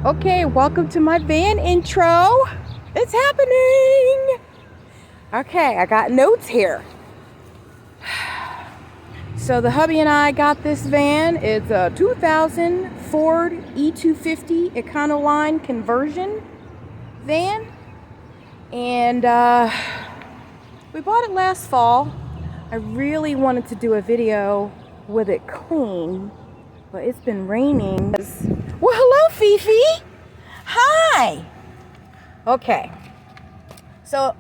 Okay, welcome to my van intro. It's happening. Okay, I got notes here. So the hubby and I got this van. It's a 2000 Ford E250 Econoline conversion van. And we bought it last fall. I really wanted to do a video with it clean, but it's been raining. Well, hello, Fifi. Hi. Okay. So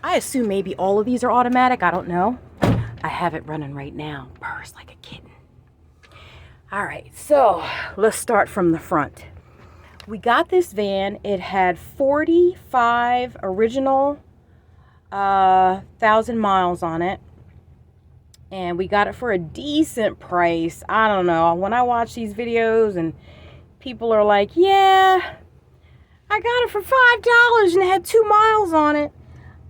I assume maybe all of these are automatic. I don't know. I have it running right now. Purrs like a kitten. All right. So let's start from the front. We got this van. It had 45 original 1,000 miles on it. And we got it for a decent price. I don't know. When I watch these videos and people are like, yeah, I got it for $5 and it had 2 miles on it.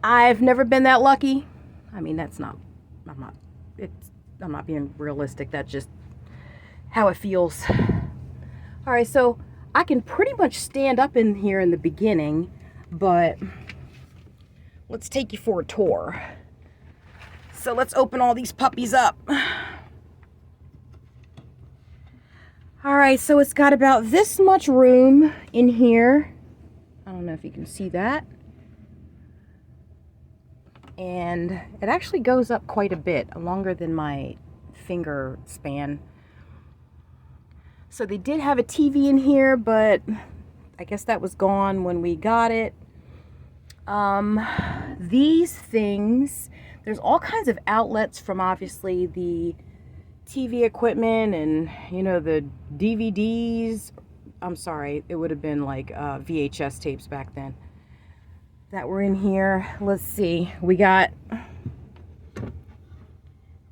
I've never been that lucky. I mean, I'm not being realistic. That's just how it feels. All right, so I can pretty much stand up in here in the beginning, but let's take you for a tour. So let's open all these puppies up. All right, so it's got about this much room in here. I don't know if you can see that. And it actually goes up quite a bit, longer than my finger span. So they did have a TV in here, but I guess that was gone when we got it. These things, there's all kinds of outlets from obviously the TV equipment and, you know, the DVDs. I'm sorry, it would have been like VHS tapes back then that were in here. Let's see, we got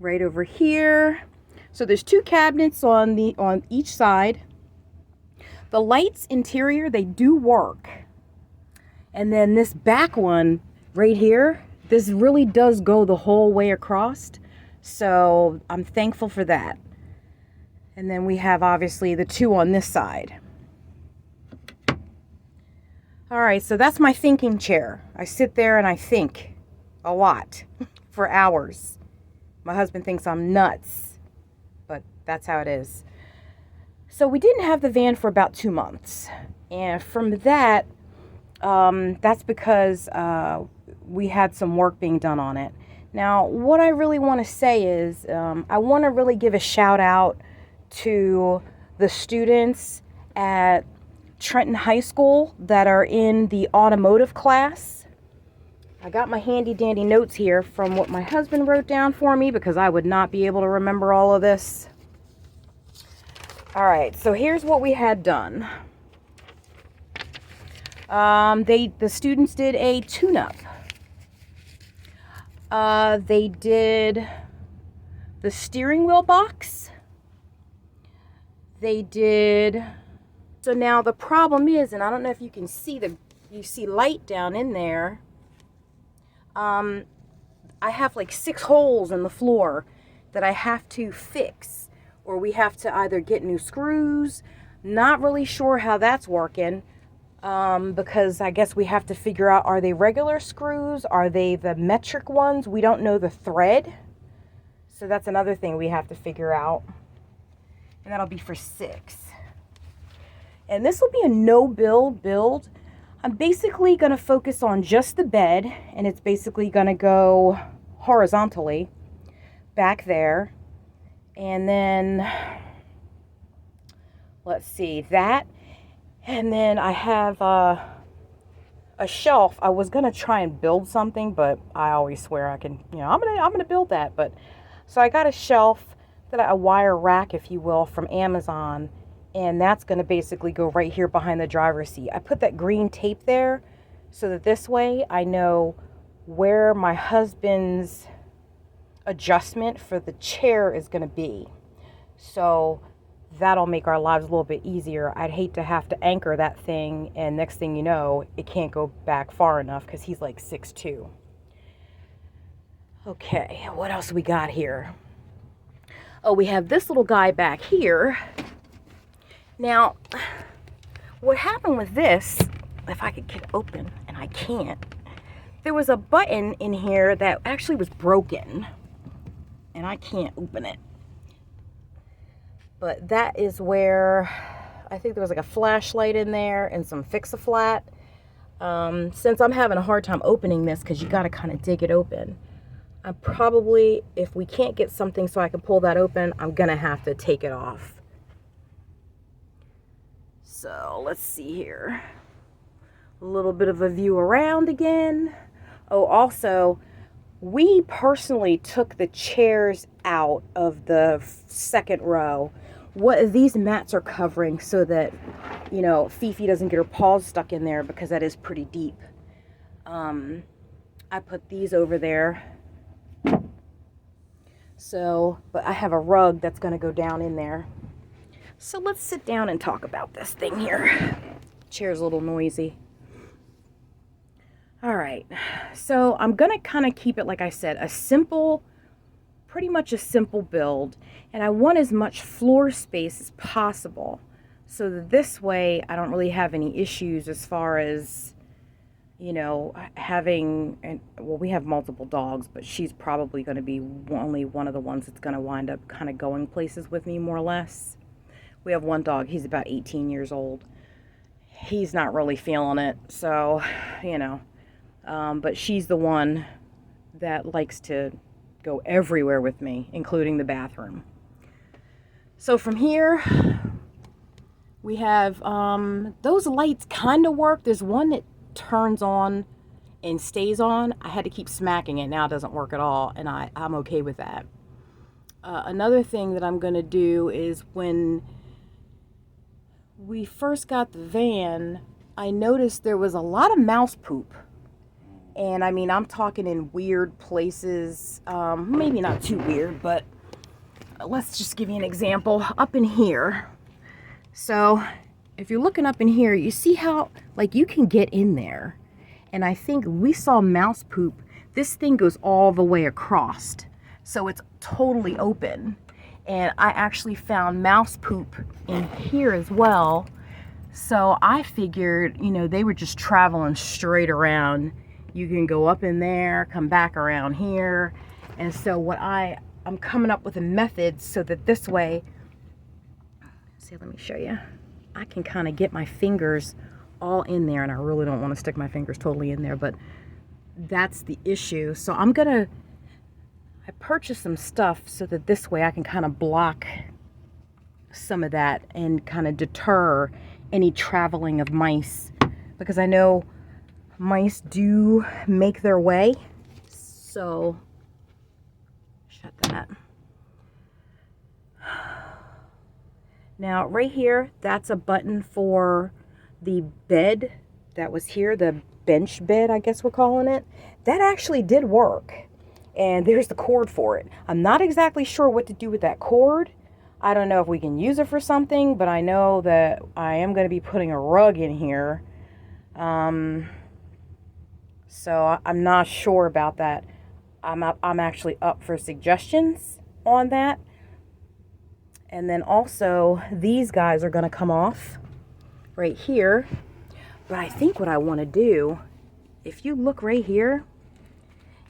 right over here. So there's 2 cabinets on each side. The lights interior, they do work. And then this back one right here, this really does go the whole way across. So I'm thankful for that. And then we have obviously the 2 on this side. All right, so that's my thinking chair. I sit there and I think a lot for hours. My husband thinks I'm nuts, but that's how it is. So we didn't have the van for about 2 months. And from that, that's because we had some work being done on it. Now, what I really want to say is I want to really give a shout out to the students at Trenton High School that are in the automotive class. I got my handy dandy notes here from what my husband wrote down for me because I would not be able to remember all of this. All right, so here's what we had done. The students did a tune-up. They did the steering wheel box. They did. So now the problem is, and I don't know if you can see you see light down in there. I have like 6 holes in the floor that I have to fix, or we have to either get new screws. Not really sure how that's working. Because I guess we have to figure out, are they regular screws? Are they the metric ones? We don't know the thread. So that's another thing we have to figure out. And that'll be for 6. And this will be a no-build build. I'm basically going to focus on just the bed. And it's basically going to go horizontally back there. And then, let's see, that. And then I have a shelf. I was gonna try and build something, but I always swear I can. You know, I'm gonna build that. But so I got a shelf a wire rack, if you will, from Amazon, and that's gonna basically go right here behind the driver's seat. I put that green tape there so that this way I know where my husband's adjustment for the chair is gonna be. So that'll make our lives a little bit easier. I'd hate to have to anchor that thing, and next thing you know, it can't go back far enough because he's like 6'2". Okay, what else we got here? Oh, we have this little guy back here. Now, what happened with this, if I could get it open, and I can't, there was a button in here that actually was broken, and I can't open it. But that is where, I think there was like a flashlight in there and some Fix-A-Flat. Since I'm having a hard time opening this, because you got to kind of dig it open, I'm probably, if we can't get something so I can pull that open, I'm going to have to take it off. So let's see here. A little bit of a view around again. Oh, also, we personally took the chairs out of the second row. What these mats are covering so that, you know, Fifi doesn't get her paws stuck in there, because that is pretty deep. I put these over there. So, but I have a rug that's going to go down in there. So let's sit down and talk about this thing here. Chair's a little noisy. All right. So I'm going to kind of keep it, like I said, a simple, pretty much a simple build. And I want as much floor space as possible, so that this way I don't really have any issues as far as, you know, having, and well, we have multiple dogs, but she's probably going to be only one of the ones that's going to wind up kind of going places with me, more or less. We have one dog, he's about 18 years old. He's not really feeling it, so, you know, but she's the one that likes to go everywhere with me, including the bathroom. So from here, we have, those lights kind of work. There's one that turns on and stays on. I had to keep smacking it. Now it doesn't work at all, and I'm okay with that. Another thing that I'm going to do is, when we first got the van, I noticed there was a lot of mouse poop. And I mean, I'm talking in weird places, maybe not too weird, but let's just give you an example. Up in here. So if you're looking up in here, you see how, like, you can get in there. And I think we saw mouse poop. This thing goes all the way across. So it's totally open. And I actually found mouse poop in here as well. So I figured, you know, they were just traveling straight around. You can go up in there, come back around here. And so what I'm coming up with a method so that this way, see, let me show you. I can kind of get my fingers all in there, and I really don't want to stick my fingers totally in there, but that's the issue. So I purchased some stuff so that this way I can kind of block some of that and kind of deter any traveling of mice, because I know mice do make their way. So shut that. Now right here, that's a button for the bed that was here, the bench bed, I guess we're calling it. That actually did work. And there's the cord for it. I'm not exactly sure what to do with that cord. I don't know if we can use it for something, but I know that I am going to be putting a rug in here. So I'm not sure about that. I'm actually up for suggestions on that. And then also, these guys are going to come off right here. But I think what I want to do, if you look right here,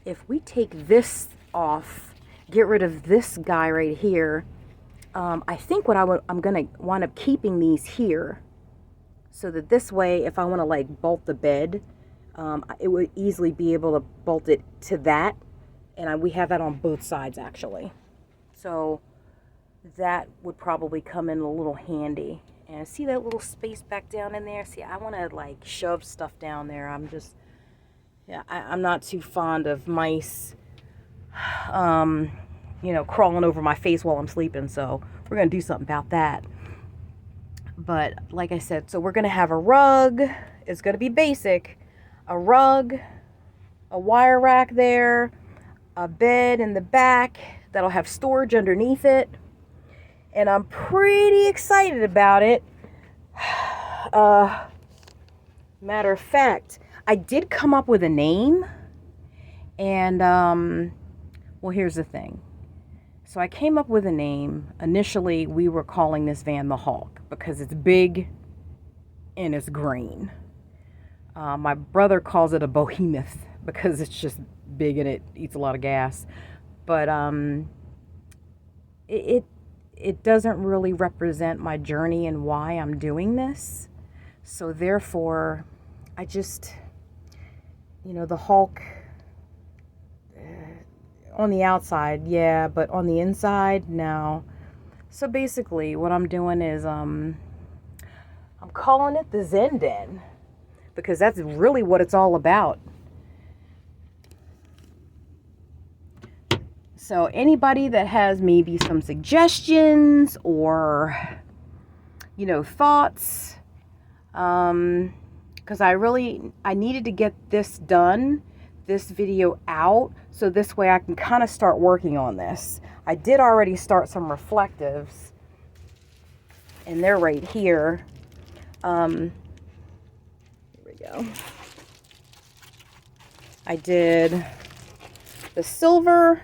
if we take this off, get rid of this guy right here, I think what I'm going to wind up keeping these here, so that this way, if I want to like bolt the bed, it would easily be able to bolt it to that. And we have that on both sides actually. So that would probably come in a little handy. And see that little space back down in there? See, I want to like shove stuff down there. I'm not too fond of mice, you know, crawling over my face while I'm sleeping. So we're going to do something about that. But like I said, so we're going to have a rug. It's going to be basic. A rug, a wire rack there, a bed in the back that'll have storage underneath it. And I'm pretty excited about it. Matter of fact, I did come up with a name. And, well, here's the thing. So I came up with a name. Initially, we were calling this van the Hulk because it's big and it's green. My brother calls it a behemoth because it's just big and it eats a lot of gas. But it doesn't really represent my journey and why I'm doing this. So therefore, I just, the Hulk on the outside, yeah, but on the inside, no. So basically, what I'm doing is I'm calling it the Zen Den, because that's really what it's all about. So anybody that has maybe some suggestions or, thoughts, because I needed to get this done, this video out, so this way I can kind of start working on this. I did already start some reflectives, and they're right here. Here we go. I did the silver.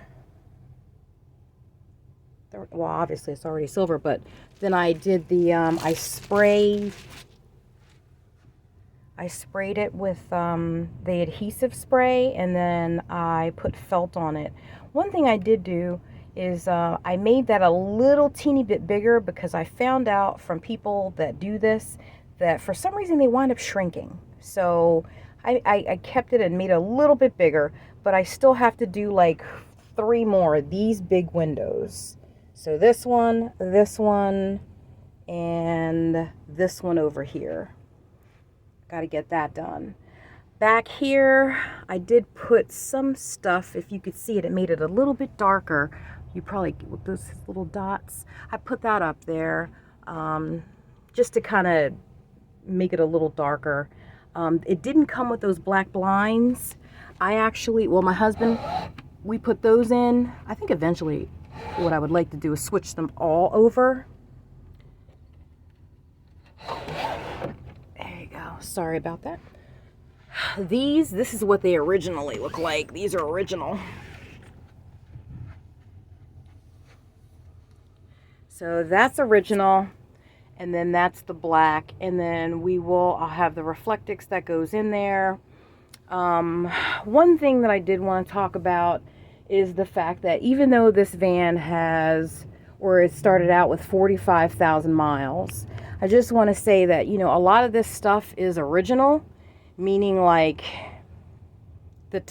Well, obviously it's already silver, but then I did the, I sprayed it with the adhesive spray, and then I put felt on it. One thing I did do is I made that a little teeny bit bigger, because I found out from people that do this that for some reason they wind up shrinking. So I kept it and made it a little bit bigger, but I still have to do like 3 more of these big windows. So this one, and this one over here. Got to get that done. Back here, I did put some stuff. If you could see it, it made it a little bit darker. You probably, with those little dots, I put that up there just to kind of make it a little darker. It didn't come with those black blinds. My husband, we put those in. I think eventually what I would like to do is switch them all over. There you go. Sorry about that. This is what they originally look like. These are original. So that's original, and then that's the black, and then I'll have the Reflectix that goes in there. One thing that I did want to talk about is the fact that even though this van it started out with 45,000 miles, I just want to say that, a lot of this stuff is original, meaning like the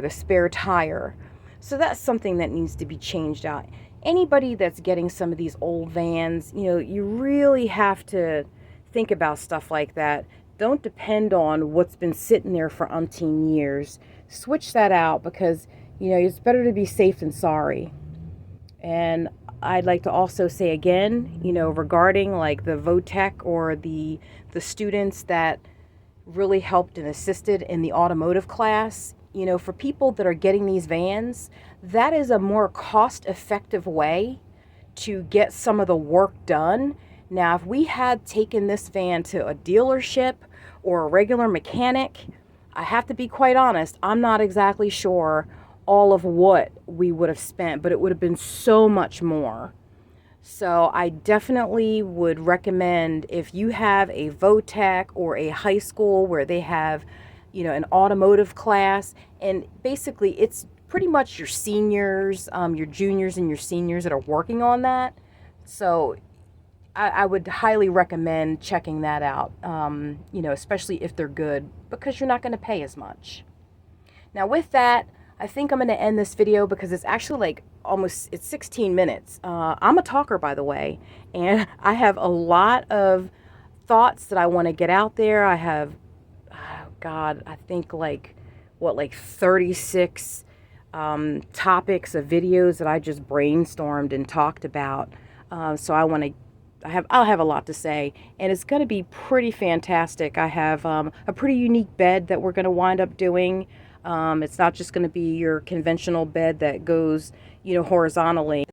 spare tire. So that's something that needs to be changed out. Anybody that's getting some of these old vans, you really have to think about stuff like that. Don't depend on what's been sitting there for umpteen years. Switch that out, because it's better to be safe than sorry. And I'd like to also say again, regarding like the VOTEC or the students that really helped and assisted in the automotive class, for people that are getting these vans, that is a more cost-effective way to get some of the work done. Now, if we had taken this van to a dealership or a regular mechanic, I have to be quite honest, I'm not exactly sure all of what we would have spent, but it would have been so much more. So I definitely would recommend, if you have a VOTEC or a high school where they have, an automotive class, and basically it's pretty much your seniors, your juniors and your seniors that are working on that. So I would highly recommend checking that out, especially if they're good, because you're not going to pay as much. Now with that, I think I'm going to end this video, because it's actually like it's 16 minutes. I'm a talker, by the way, and I have a lot of thoughts that I want to get out there. I have, I think like 36 topics of videos that I just brainstormed and talked about. So I'll have a lot to say, and it's going to be pretty fantastic. I have a pretty unique bed that we're going to wind up doing. It's not just going to be your conventional bed that goes, horizontally.